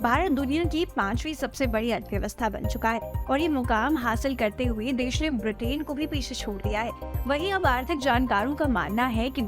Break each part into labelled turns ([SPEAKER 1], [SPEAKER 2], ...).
[SPEAKER 1] भारत दुनिया की 5वीं सबसे बड़ी अर्थव्यवस्था बन चुका है और ये मुकाम हासिल करते हुए देश ने ब्रिटेन को भी पीछे छोड़ दिया है। वहीं अब आर्थिक जानकारों का मानना है कि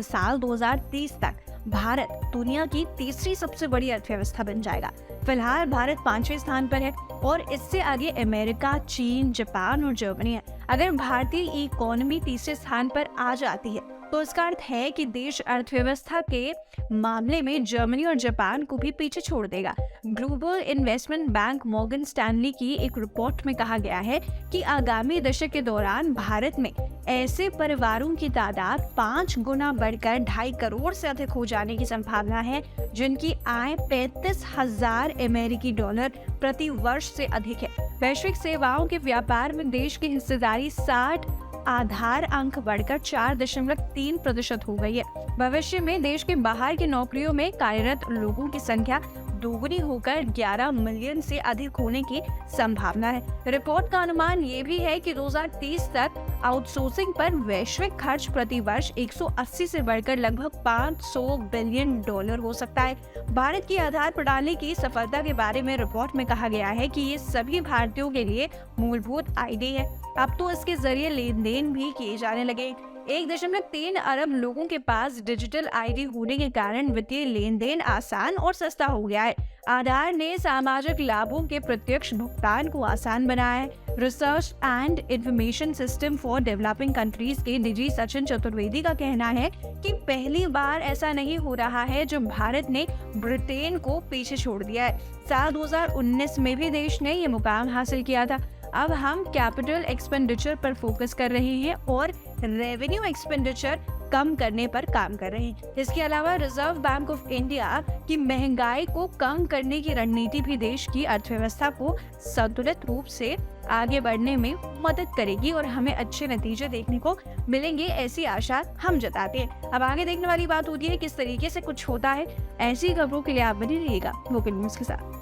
[SPEAKER 1] साल 2030 तक भारत दुनिया की तीसरी सबसे बड़ी अर्थव्यवस्था बन जाएगा। फिलहाल भारत 5वें स्थान पर है और इससे आगे अमेरिका, चीन, जापान और जर्मनी है। अगर भारतीय इकोनॉमी तीसरे स्थान पर आ जाती है तो इसका अर्थ है कि देश अर्थव्यवस्था के मामले में जर्मनी और जापान को भी पीछे छोड़ देगा। Global investment bank Morgan Stanley की एक रिपोर्ट में कहा गया है कि आगामी दशक के दौरान भारत में ऐसे परिवारों की तादाद 5 गुना बढ़कर 2.5 करोड़ से अधिक हो जाने की संभावना है, जिनकी आय 35,000 अमेरिकी डॉलर प्रति वर्ष से अधिक है। वैश्विक सेवाओं के व्यापार में देश की हिस्सेदारी 60 आधार अंक बढ़कर 4.3% हो गई है। भविष्य में देश के बाहर की नौकरियों में कार्यरत लोगों की संख्या दोगुनी होकर 11 मिलियन से अधिक होने की संभावना है। रिपोर्ट का अनुमान ये भी है कि 2030 तक आउटसोर्सिंग पर वैश्विक खर्च प्रति वर्ष 180 से बढ़कर लगभग 500 बिलियन डॉलर हो सकता है। भारत की आधार प्रणाली की सफलता के बारे में रिपोर्ट में कहा गया है कि ये सभी भारतीयों के लिए मूलभूत आईडी है। अब तो इसके जरिए लेन देन भी किए जाने लगे। 1.3 अरब लोगों के पास डिजिटल आईडी होने के कारण वित्तीय लेन देन आसान और सस्ता हो गया है। आधार ने सामाजिक लाभों के प्रत्यक्ष भुगतान को आसान बनाया है। Research and information system for developing countries के डीजी सचिन चतुर्वेदी का कहना है कि पहली बार ऐसा नहीं हो रहा है जब भारत ने ब्रिटेन को पीछे छोड़ दिया है। साल 2019 में भी देश ने ये मुकाम हासिल किया था। अब हम कैपिटल एक्सपेंडिचर पर फोकस कर रहे हैं और रेवेन्यू एक्सपेंडिचर कम करने पर काम कर रहे हैं। इसके अलावा रिजर्व बैंक ऑफ इंडिया की महंगाई को कम करने की रणनीति भी देश की अर्थव्यवस्था को संतुलित रूप से आगे बढ़ने में मदद करेगी और हमें अच्छे नतीजे देखने को मिलेंगे, ऐसी आशा हम जताते हैं। अब आगे देखने वाली बात होती है किस तरीके से कुछ होता है। ऐसी खबरों के लिए आप बने रहिएगा वोकल न्यूज के साथ।